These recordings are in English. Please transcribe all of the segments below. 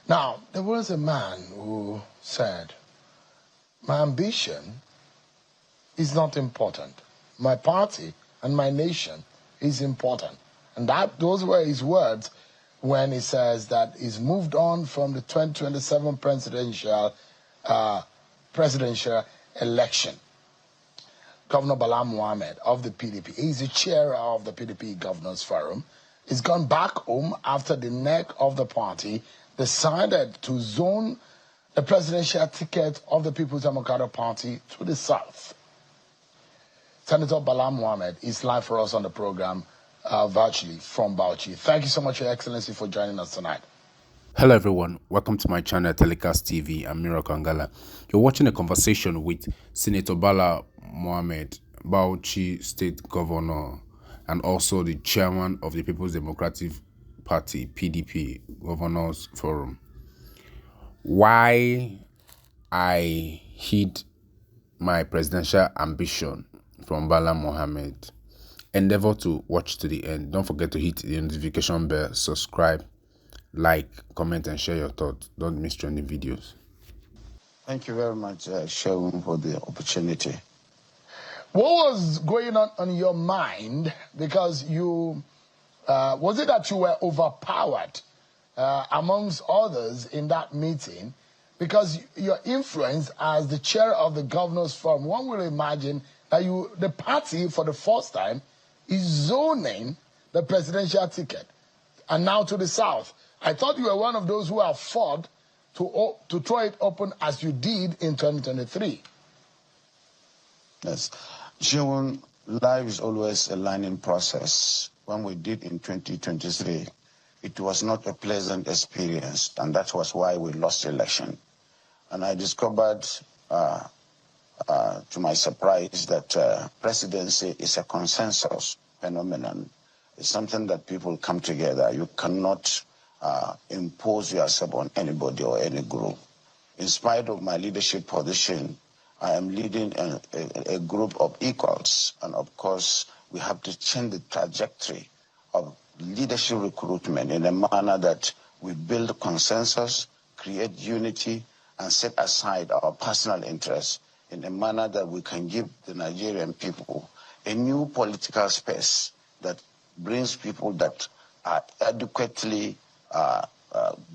Now, there was a man who said, my ambition is not important. My party and my nation is important. And those were his words when he says that he's moved on from the 2027 presidential election. Governor Bala Mohammed of the PDP, he's the chair of the PDP Governors Forum, he's gone back home after the neck of the party decided to zone the presidential ticket of the People's Democratic Party to the south. Senator Bala Mohammed is live for us on the program virtually from Bauchi. Thank you so much, Your Excellency, for joining us tonight. Hello everyone, welcome to my channel Telecast TV. I'm Miracle Angala. You're watching a conversation with Senator Bala Mohammed, Bauchi State Governor, and also the chairman of the People's Democratic Party, PDP, Governors Forum. Why I hid my presidential ambition from Bala Mohammed. Endeavor to watch to the end. Don't forget to hit the notification bell, subscribe, like, comment, and share your thoughts. Don't miss trending videos. Thank you very much, Shaun, for the opportunity. What was going on in your mind? Because you, was it that you were overpowered amongst others in that meeting? Because your influence as the chair of the Governors Forum, one will imagine that the party for the first time is zoning the presidential ticket, and now to the south. I thought you were one of those who have fought to throw it open as you did in 2023. Yes. Shaun, life is always a learning process. When we did in 2023, it was not a pleasant experience, and that was why we lost the election. And I discovered, to my surprise, that presidency is a consensus phenomenon. It's something that people come together. You cannot impose yourself on anybody or any group. In spite of my leadership position, I am leading a group of equals. And of course, we have to change the trajectory of leadership recruitment in a manner that we build consensus, create unity, and set aside our personal interests in a manner that we can give the Nigerian people a new political space that brings people that are adequately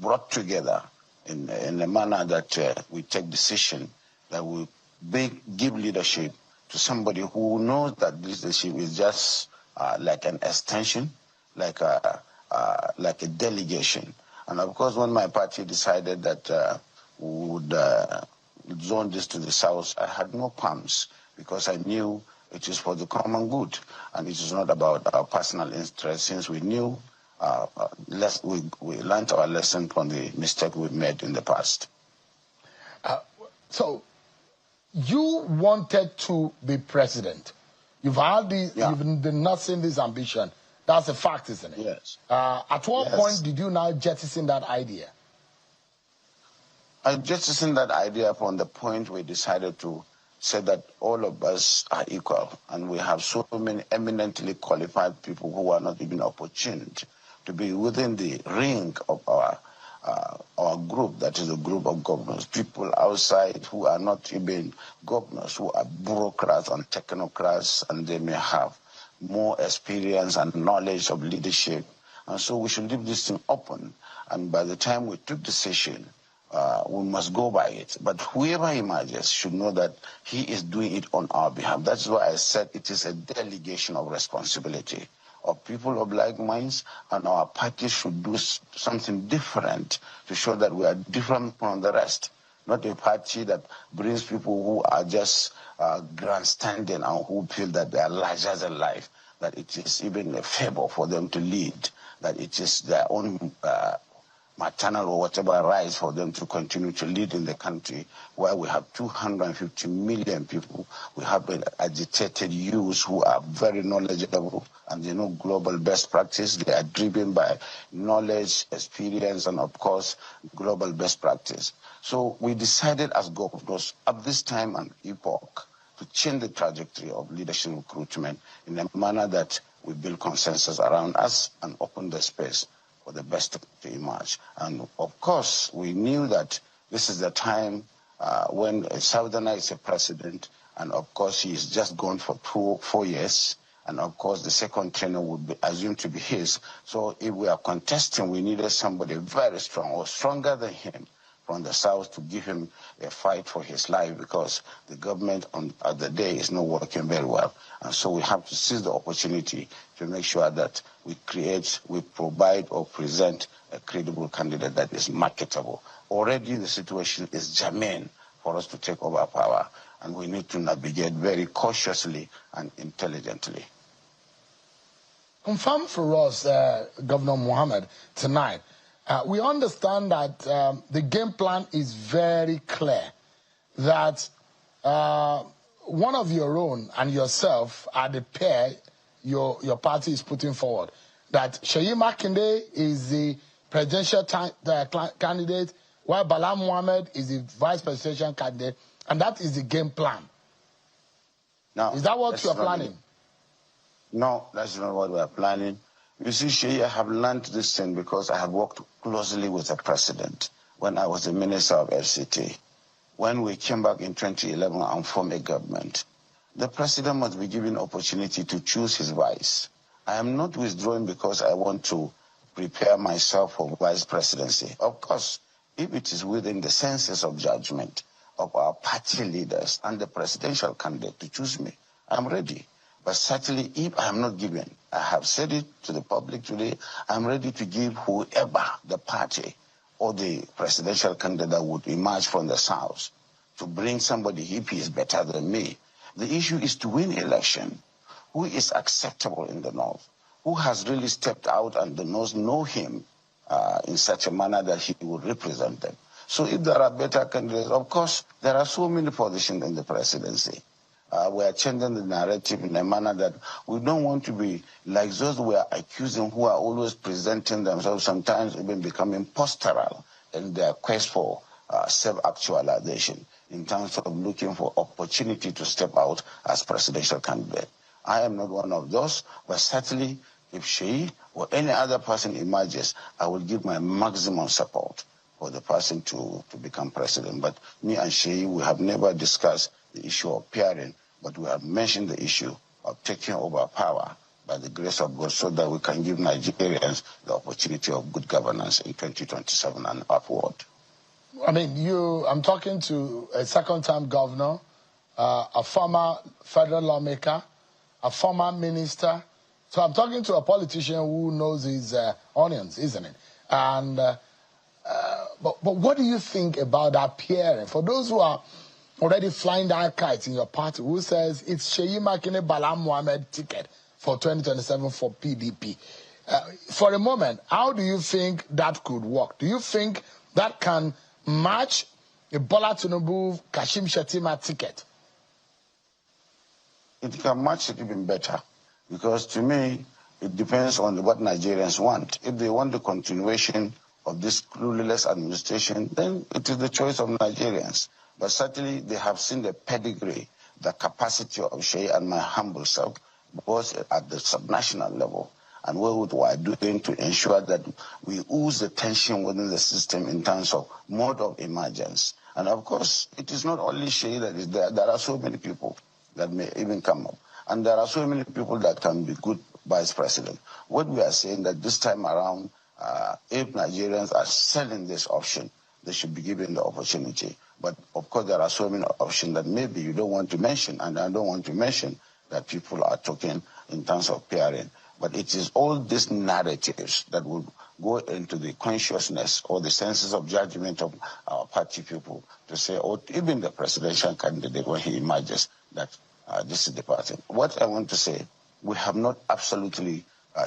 brought together in a manner that we take decision, that we give leadership to somebody who knows that this leadership is just like an extension, like a delegation. And of course, when my party decided that we would zone this to the south, I had no qualms because I knew it is for the common good and it is not about our personal interest, since we knew we learned our lesson from the mistake we made in the past. So you wanted to be president. You've had you've been nursing this ambition. That's a fact, isn't it? Yes. At what point did you now jettison that idea? I jettisoned that idea from the point we decided to say that all of us are equal, and we have so many eminently qualified people who are not even opportune to be within the ring of our group, that is a group of governors, people outside who are not even governors, who are bureaucrats and technocrats, and they may have more experience and knowledge of leadership. And so we should leave this thing open, and by the time we took decision, we must go by it. But whoever emerges should know that he is doing it on our behalf. That's why I said it is a delegation of responsibility of people of like minds, and our party should do something different to show that we are different from the rest. Not a party that brings people who are just grandstanding and who feel that they are larger than life, that it is even a favor for them to lead, that it is their own maternal or whatever rights for them to continue to lead in the country, where we have 250 million people. We have agitated youths who are very knowledgeable and they know global best practice. They are driven by knowledge, experience, and of course, global best practice. So we decided as governors at this time and epoch to change the trajectory of leadership recruitment in a manner that we build consensus around us and open the space for the best to emerge. And of course, we knew that this is the time when a Southerner is a president, and of course he is just gone for 4 years, and of course the second tenure would be assumed to be his. So if we are contesting, we needed somebody very strong or stronger than him from the South to give him a fight for his life, because the government at the day is not working very well. And so we have to seize the opportunity to make sure that we provide or present a credible candidate that is marketable. Already the situation is germane for us to take over power, and we need to navigate very cautiously and intelligently. Confirm for us, Governor Mohammed, tonight. We understand that the game plan is very clear, that one of your own and yourself are the pair your party is putting forward. That Seyi Makinde is the presidential candidate, while Bala Mohammed is the vice presidential candidate, and that is the game plan. No, is that what you are planning? No, that's not what we are planning. You see, Seyi, I have learned this thing because I have worked closely with the president when I was the minister of FCT. When we came back in 2011 and formed a government, the president must be given opportunity to choose his vice. I am not withdrawing because I want to prepare myself for vice presidency. Of course, if it is within the senses of judgment of our party leaders and the presidential candidate to choose me, I'm ready. But certainly, if I am not given, I have said it to the public today, I'm ready to give whoever the party or the presidential candidate that would emerge from the South to bring somebody if he is better than me. The issue is to win election. Who is acceptable in the North? Who has really stepped out and the North know him in such a manner that he will represent them? So if there are better candidates, of course, there are so many positions in the presidency. We are changing the narrative in a manner that we don't want to be like those we are accusing who are always presenting themselves, sometimes even becoming postural in their quest for self-actualization in terms of looking for opportunity to step out as presidential candidate. I am not one of those, but certainly if Seyi or any other person emerges, I will give my maximum support for the person to become president. But me and Seyi, we have never discussed the issue of pairing, but we have mentioned the issue of taking over power by the grace of God so that we can give Nigerians the opportunity of good governance in 2027 and upward. I mean, I'm talking to a second-time governor, a former federal lawmaker, a former minister. So I'm talking to a politician who knows his onions, isn't it? And but what do you think about that pairing? For those who are already flying that kite in your party, who says it's Seyi Makinde Bala Mohammed ticket for 2027 for PDP. For a moment, how do you think that could work? Do you think that can match a Bola Tinubu Kashim Shettima ticket? It can match it even better, because to me, it depends on what Nigerians want. If they want the continuation of this clueless administration, then it is the choice of Nigerians. But certainly they have seen the pedigree, the capacity of Seyi and my humble self, both at the subnational level and what we are doing to ensure that we ooze the tension within the system in terms of mode of emergence. And of course, it is not only Seyi that is there. There are so many people that may even come up. And there are so many people that can be good vice president. What we are saying that this time around, if Nigerians are selling this option, they should be given the opportunity. But of course, there are so many options that maybe you don't want to mention, and I don't want to mention that people are talking in terms of pairing. But it is all these narratives that will go into the consciousness or the senses of judgment of our party people to say, or even the presidential candidate when he emerges, that this is the party. What I want to say, we have not absolutely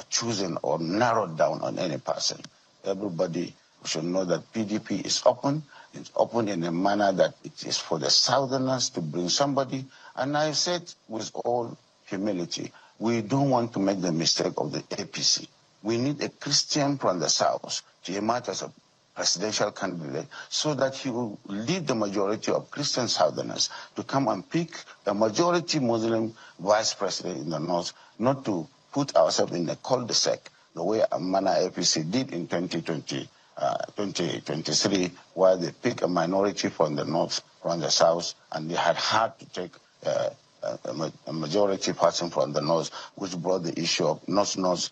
chosen or narrowed down on any person. Everybody should know that PDP is open. It's open in a manner that it is for the Southerners to bring somebody. And I said with all humility, we don't want to make the mistake of the APC. We need a Christian from the South to emerge as a presidential candidate so that he will lead the majority of Christian Southerners to come and pick a majority Muslim vice president in the North, not to put ourselves in a cul-de-sac the way Amana APC did in 2023, where they picked a minority from the north, from the south, and they had to take a majority person from the north, which brought the issue of north-north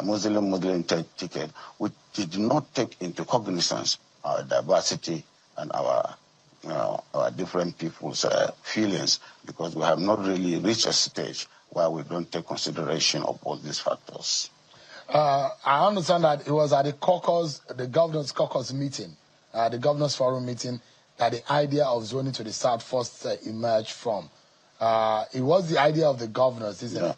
Muslim ticket, which did not take into cognizance our diversity and our different people's feelings, because we have not really reached a stage where we don't take consideration of all these factors. I understand that it was at the caucus, the governors' caucus meeting, the governors' forum meeting, that the idea of zoning to the south first emerged from. It was the idea of the governors, isn't it?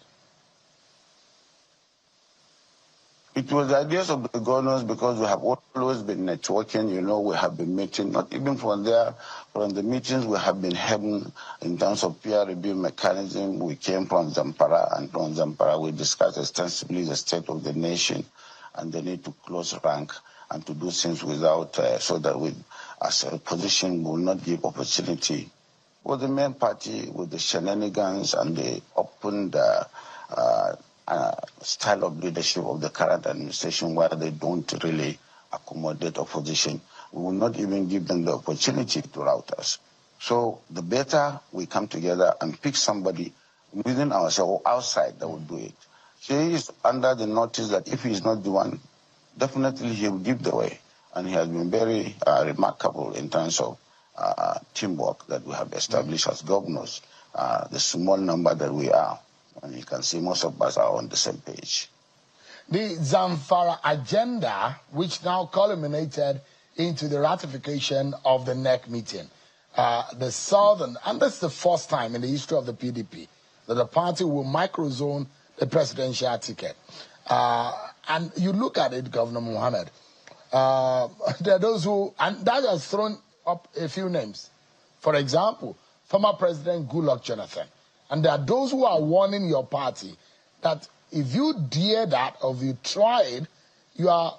It was the ideas of the governors, because we have always been networking, we have been meeting, not even from there, from the meetings we have been having in terms of peer review mechanism. We came from Zamfara, and from Zamfara we discussed extensively the state of the nation and the need to close rank and to do things without, so that we, as a position, will not give opportunity for the main party with the shenanigans and the open style of leadership of the current administration, where they don't really accommodate opposition. We will not even give them the opportunity to rout us. So the better we come together and pick somebody within ourselves or outside that will do it. He is under the notice that if he is not the one, definitely he will give the way. And he has been very remarkable in terms of teamwork that we have established as governors, the small number that we are. And you can see most of us are on the same page. The Zamfara agenda, which now culminated into the ratification of the NEC meeting, the southern, and that's the first time in the history of the PDP that the party will microzone the presidential ticket. And you look at it, Governor Mohammed, there are those who, and that has thrown up a few names. For example, former President Goodluck Jonathan. And there are those who are warning your party that if you dare that, or if you try it, you are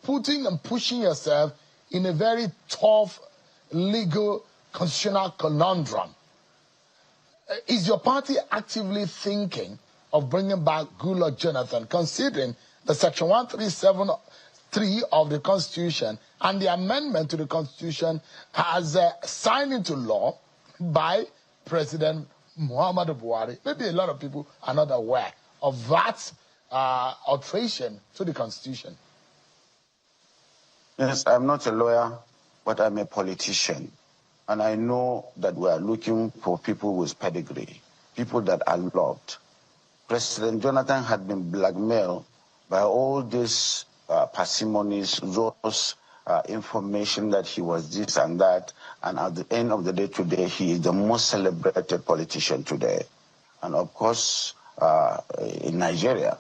putting and pushing yourself in a very tough legal constitutional conundrum. Is your party actively thinking of bringing back Goodluck Jonathan, considering the Section 1373 of the Constitution and the amendment to the Constitution as signed into law by President Muhammad Buhari? Maybe a lot of people are not aware of that alteration to the Constitution. Yes, I'm not a lawyer, but I'm a politician. And I know that we are looking for people with pedigree, people that are loved. President Jonathan had been blackmailed by all these parsimonies, those information that he was this and that. And at the end of the day today, he is the most celebrated politician today. And of course, in Nigeria,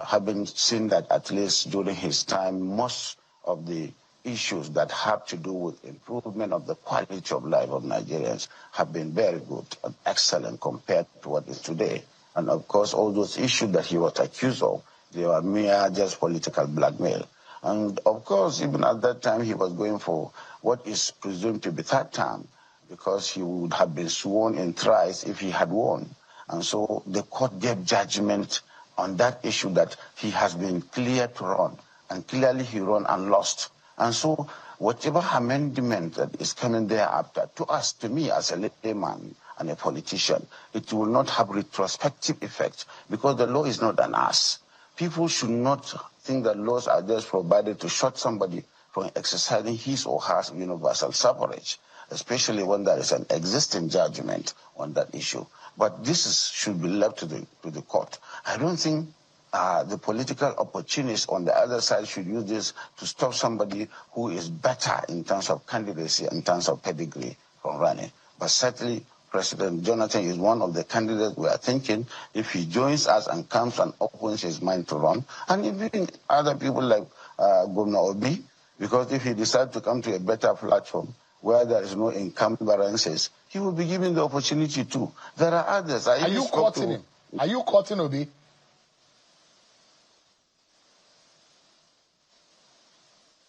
having seen that at least during his time, most of the issues that have to do with improvement of the quality of life of Nigerians have been very good and excellent compared to what is today. And of course, all those issues that he was accused of, they were mere just political blackmail. And of course, even at that time, he was going for what is presumed to be third term, because he would have been sworn in thrice if he had won. And so the court gave judgment on that issue that he has been cleared to run. And clearly he ran and lost. And so whatever amendment that is coming thereafter, to us, to me as a layman and a politician, it will not have retrospective effect, because the law is not an us. People should not think that laws are just provided to shut somebody from exercising his or her universal suffrage, especially when there is an existing judgment on that issue. But this should be left to the court. I don't think the political opportunists on the other side should use this to stop somebody who is better in terms of candidacy, in terms of pedigree from running. But certainly, President Jonathan is one of the candidates we are thinking if he joins us and comes and opens his mind to run. And even other people like Governor Obi, because if he decides to come to a better platform where there is no encumbrances, he will be given the opportunity too. There are others. Are you courting him? Are you courting Obi?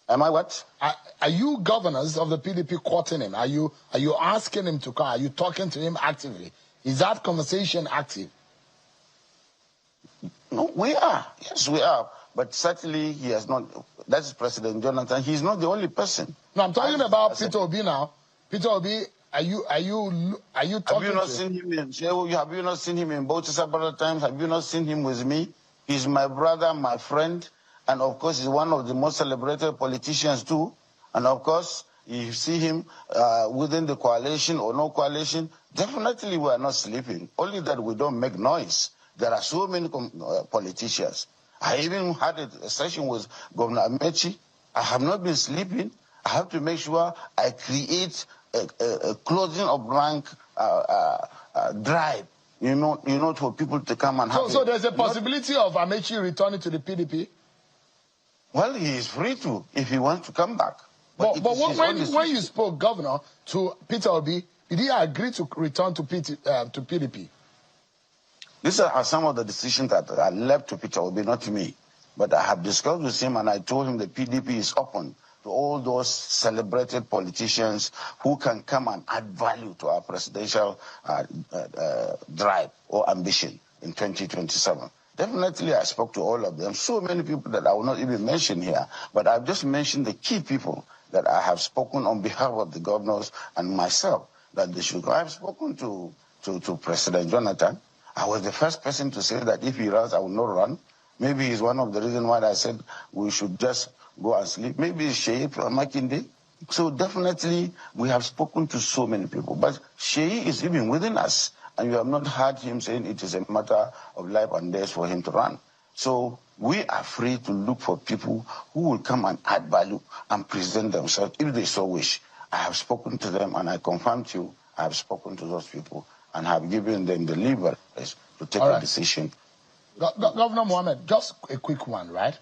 Am I what? Are you governors of the PDP courting him? Are you asking him to come? Are you talking to him actively? Is that conversation active? No, we are. Yes, we are. But certainly he has not. That's President Jonathan. He's not the only person. No, I'm talking about Peter Obi now. Peter Obi, are you talking? Have you not seen him in jail? Have you not seen him in Bauchi several times? Have you not seen him with me? He's my brother, my friend, and of course he's one of the most celebrated politicians too. And of course, you see him within the coalition or no coalition. Definitely, we are not sleeping. Only that we don't make noise. There are so many politicians. I even had a session with Governor Amechi. I have not been sleeping. I have to make sure I create a closing of rank drive, you know, for people to come and have. So there's a possibility of Amechi returning to the PDP? Well, he is free to if he wants to come back. But when you spoke, Governor, to Peter Obi, did he agree to return to PDP? These are some of the decisions that are left to Peter Obi, not to me. But I have discussed with him and I told him the PDP is open to all those celebrated politicians who can come and add value to our presidential drive or ambition in 2027. Definitely, I spoke to all of them. So many people that I will not even mention here. But I've just mentioned the key people that I have spoken on behalf of the governors and myself that they should go. I've spoken to President Jonathan. I was the first person to say that if he runs, I will not run. Maybe he's one of the reasons why I said we should just go and sleep. Maybe it's Sheyi from Makinde. So definitely we have spoken to so many people. But Sheyi is even within us. And you have not heard him saying it is a matter of life and death for him to run. So we are free to look for people who will come and add value and present themselves if they so wish. I have spoken to them and I confirm to you, I have spoken to those people and have given them the leverage to take a decision. Governor Mohammed, just a quick one, right?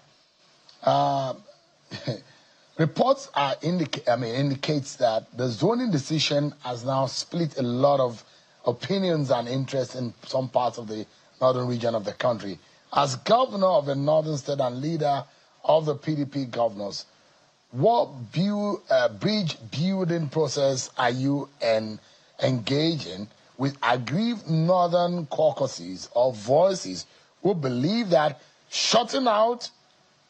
Reports are indicates that the zoning decision has now split a lot of opinions and interests in some parts of the northern region of the country. As governor of the northern state and leader of the PDP governors, what bridge building process are you engaging with aggrieved northern caucuses or voices who believe that shutting out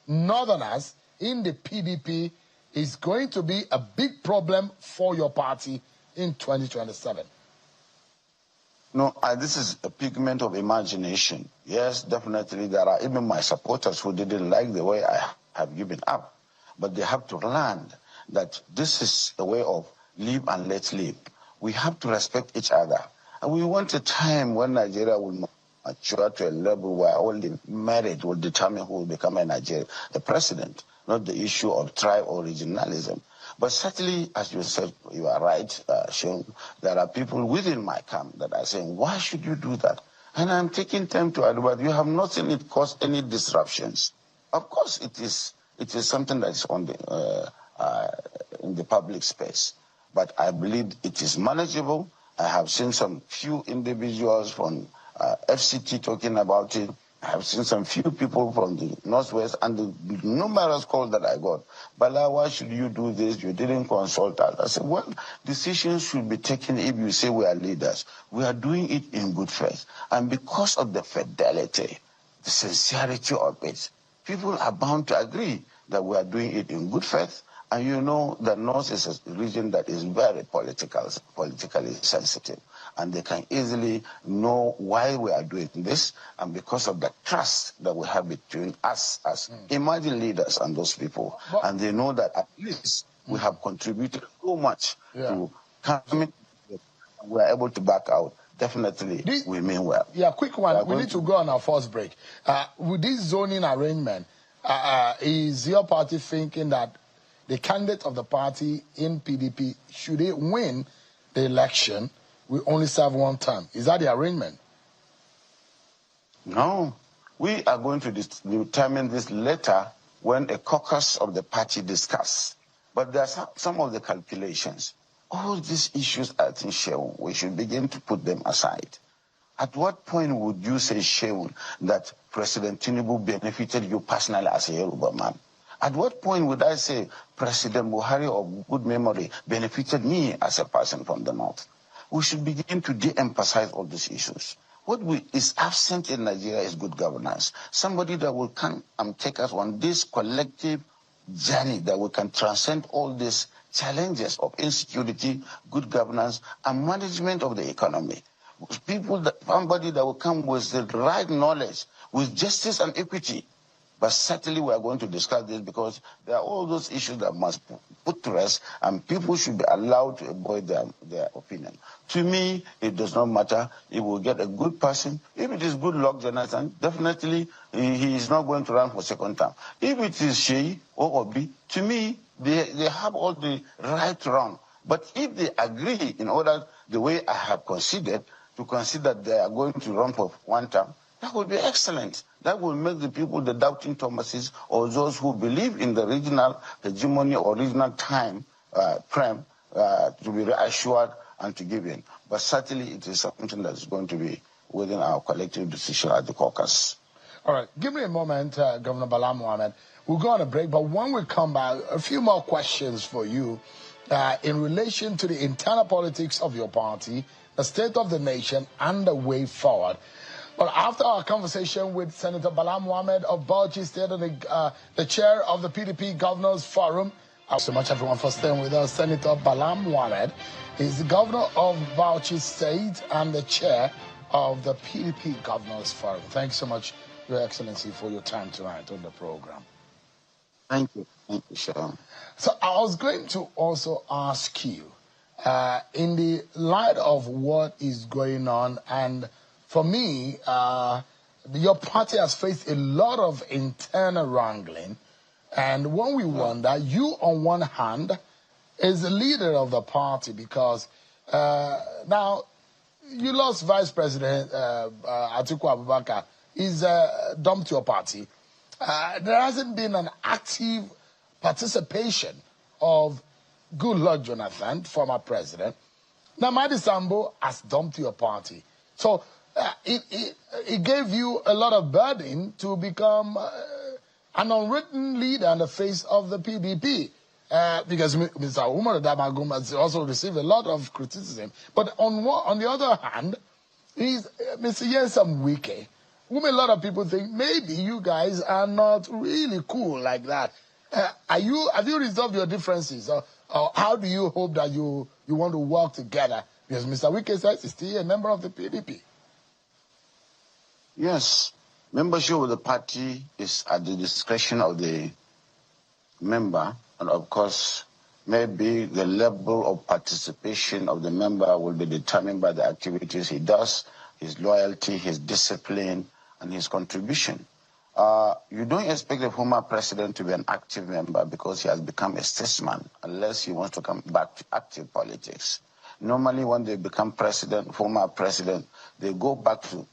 northerners in the PDP is going to be a big problem for your party in 2027? No, this is a figment of imagination. Yes, definitely there are even my supporters who didn't like the way I have given up. But they have to learn that this is a way of live and let live. We have to respect each other. And we want a time when Nigeria will mature to a level where only merit will determine who will become a president, not the issue of tribe or regionalism. But certainly, as you said, you are right, Sean, there are people within my camp that are saying, why should you do that? And I'm taking time to advise, you have not seen it cause any disruptions. Of course, it is something that is on the, in the public space. But I believe it is manageable. I have seen some few individuals from FCT talking about it. I have seen some few people from the Northwest and the numerous calls that I got. Bala, why should you do this? You didn't consult us. I said, well, decisions should be taken if you say we are leaders. We are doing it in good faith. And because of the fidelity, the sincerity of it, people are bound to agree that we are doing it in good faith. And you know the North is a region that is very politically sensitive. And they can easily know why we are doing this. And because of the trust that we have between us as emerging leaders and those people. And they know that at least we have contributed so much to coming. We are able to back out. Definitely, we mean well. Yeah, quick one. We need to go on our first break. With this zoning arrangement, is your party thinking that the candidate of the party in PDP, should they win the election, will only serve one term? Is that the arrangement? No. We are going to determine this later when a caucus of the party discuss. But there are some of the calculations. All these issues, I think, Sheun, we should begin to put them aside. At what point would you say, Sheun, that President Tinubu benefited you personally as a Yoruba man? At what point would I say President Buhari of good memory benefited me as a person from the North? We should begin to de-emphasize all these issues. is absent in Nigeria is good governance. Somebody that will come and take us on this collective journey that we can transcend all these challenges of insecurity, good governance, and management of the economy. Somebody that will come with the right knowledge, with justice and equity. But certainly we are going to discuss this because there are all those issues that must put to rest, and people should be allowed to avoid their opinion. To me, it does not matter if we get a good person. If it is good luck, Jonathan, definitely he is not going to run for second term. If it is Sheyi or Obi, to me, they have all the right to run. But if they agree, in order, the way I have considered, to consider they are going to run for one term, that would be excellent. That will make the people, the doubting Thomases, or those who believe in the regional hegemony or regional time frame, to be reassured and to give in. But certainly it is something that is going to be within our collective decision at the caucus. All right, give me a moment, Governor Bala Mohammed. We'll go on a break, but when we come back, a few more questions for you in relation to the internal politics of your party, the state of the nation, and the way forward. But after our conversation with Senator Bala Mohammed of Bauchi State, and the chair of the PDP Governors Forum, thanks so much everyone for staying with us. Senator Bala Mohammed is the governor of Bauchi State and the chair of the PDP Governors Forum. Thanks so much, Your Excellency, for your time tonight on the program. Thank you, Sharon. So I was going to also ask you, in the light of what is going on, and for me, your party has faced a lot of internal wrangling. And when we wonder, you on one hand is the leader of the party because now you lost Vice President Atiku Abubakar. He's dumped your party. There hasn't been an active participation of Goodluck Jonathan, former president. Now Madi Sambo has dumped your party. So it gave you a lot of burden to become an unwritten leader in the face of the PDP. Because Mr. Umar Damagum has also received a lot of criticism. But on the other hand, he's Mr. Yensam Wike, whom a lot of people think maybe you guys are not really cool like that. Have you resolved your differences? Or how do you hope that you want to work together? Because Mr. Wike says he's still a member of the PDP. Yes, membership of the party is at the discretion of the member, and of course, maybe the level of participation of the member will be determined by the activities he does, his loyalty, his discipline, and his contribution. You don't expect the former president to be an active member because he has become a statesman, unless he wants to come back to active politics. Normally, when they become president, former president, they go back to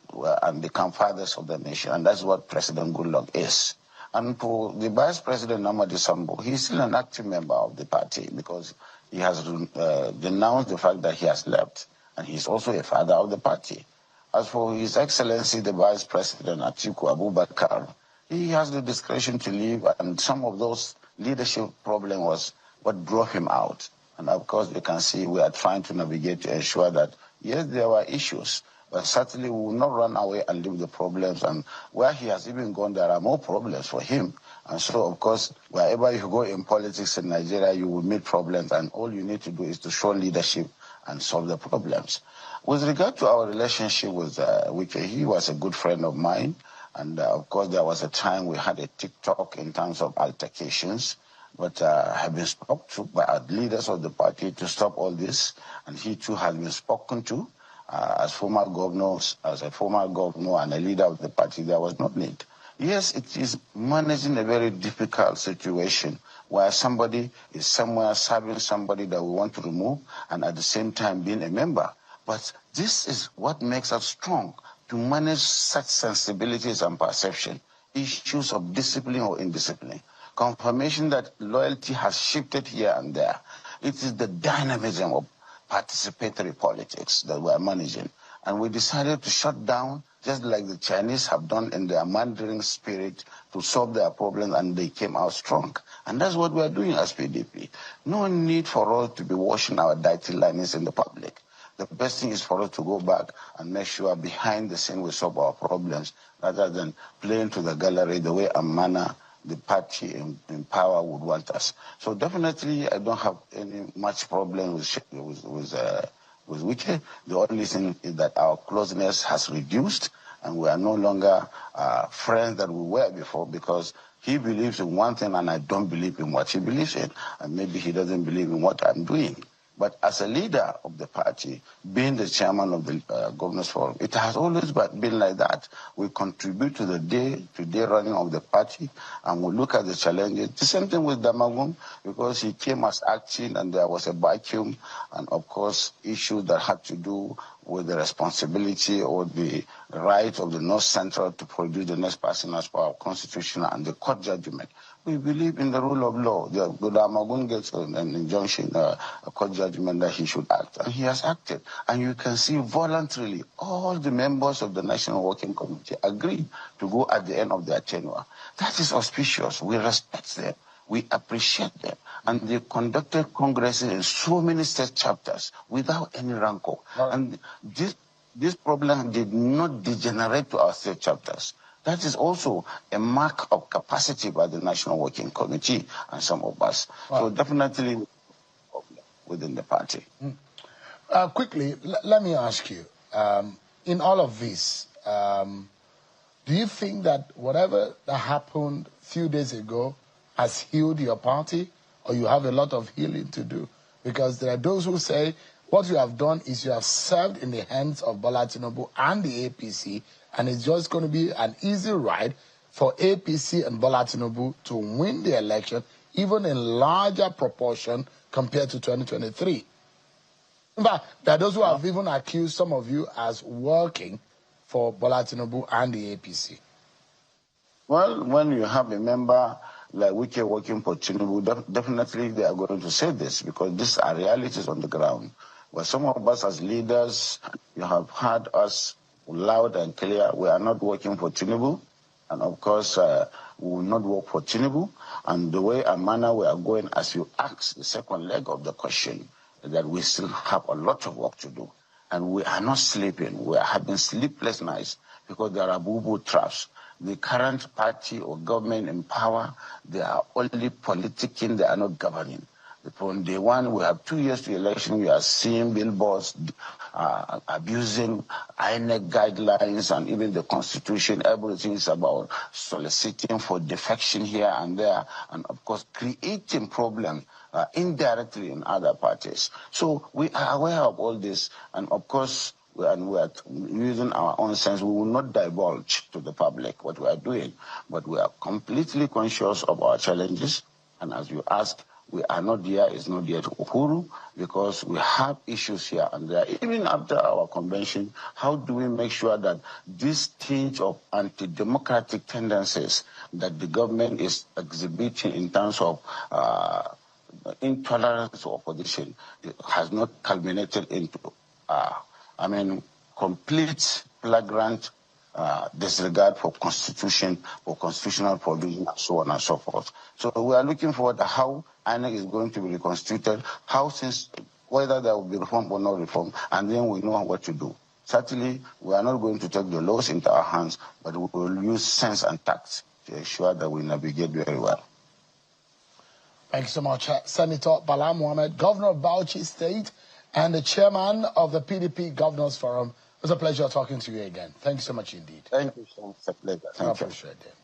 and become fathers of the nation, and that's what President Goodluck is. And for the Vice President Namadi Sambo, he's still an active member of the party because he has denounced the fact that he has left, and he's also a father of the party. As for His Excellency, the Vice President Atiku Abubakar, he has the discretion to leave, and some of those leadership problems was what drove him out. And of course, you can see we are trying to navigate to ensure that, yes, there were issues, but certainly we will not run away and leave the problems. And where he has even gone, there are more problems for him. And so, of course, wherever you go in politics in Nigeria, you will meet problems, and all you need to do is to show leadership and solve the problems. With regard to our relationship with Wike, he was a good friend of mine. And of course, there was a time we had a TikTok in terms of altercations. But have been spoken to by our leaders of the party to stop all this, and he too has been spoken to as a former governor and a leader of the party. There was no need. Yes, it is managing a very difficult situation where somebody is somewhere serving somebody that we want to remove, and at the same time being a member. But this is what makes us strong, to manage such sensibilities and perception, issues of discipline or indiscipline. Confirmation that loyalty has shifted here and there. It is the dynamism of participatory politics that we are managing. And we decided to shut down, just like the Chinese have done in their Mandarin spirit, to solve their problems, and they came out strong. And that's what we are doing as PDP. No need for us to be washing our dirty linings in the public. The best thing is for us to go back and make sure behind the scene we solve our problems rather than playing to the gallery the way and manner the party in power would want us. So definitely I don't have any much problem with Wike. The only thing is that our closeness has reduced and we are no longer friends that we were before, because he believes in one thing and I don't believe in what he believes in, and maybe he doesn't believe in what I'm doing. But as a leader of the party, being the chairman of the Governors Forum, it has always been like that. We contribute to the day-to-day running of the party, and we look at the challenges. The same thing with Damagum, because he came as acting and there was a vacuum, and of course issues that had to do with the responsibility or the right of the North Central to produce the next person as per our constitution and the court judgment. We believe in the rule of law. The Damagun gets an injunction, a court judgment that he should act, and he has acted. And you can see voluntarily all the members of the National Working Committee agreed to go at the end of their tenure. That is auspicious. We respect them. We appreciate them. And they conducted congresses in so many state chapters without any rancor. Right. And this problem did not degenerate to our state chapters. That is also a mark of capacity by the National Working Committee and some of us. Right. So definitely within the party. Quickly, let me ask you, in all of this, do you think that whatever that happened a few days ago has healed your party, or you have a lot of healing to do? Because there are those who say what you have done is you have served in the hands of Bola Tinubu and the APC, and it's just going to be an easy ride for APC and Bola Tinubu to win the election, even in larger proportion compared to 2023. In fact, there are those who have even accused some of you as working for Bola Tinubu and the APC. Well, when you have a member like Wike working for Tinubu, definitely they are going to say this, because these are realities on the ground. But some of us as leaders, you have heard us loud and clear, we are not working for Tinubu, and of course we will not work for Tinubu. And the way and manner we are going, as you ask the second leg of the question, that we still have a lot of work to do. And we are not sleeping. We are having sleepless nights because there are boo-boo traps. The current party or government in power, they are only politicking, they are not governing. From day one, we have 2 years to election, we are seeing billboards abusing INEC guidelines and even the Constitution. Everything is about soliciting for defection here and there, and of course creating problems indirectly in other parties. So we are aware of all this, and of course we are using our own sense. We will not divulge to the public what we are doing, but we are completely conscious of our challenges. And as you ask, we are not there, it's not there to Uhuru, because we have issues here and there. Even after our convention, how do we make sure that this stage of anti-democratic tendencies that the government is exhibiting in terms of intolerance to opposition has not culminated into, complete flagrant disregard for constitution, for constitutional provision, and so on and so forth. So we are looking forward to how INEC is going to be reconstituted, whether there will be reform or no reform, and then we know what to do. Certainly, we are not going to take the laws into our hands, but we will use sense and tact to ensure that we navigate very well. Thank you so much, Senator Bala Mohammed, Governor of Bauchi State and the chairman of the PDP Governors Forum. It was a pleasure talking to you again. Thank you so much indeed. Thank you so much. It's a pleasure. I appreciate it.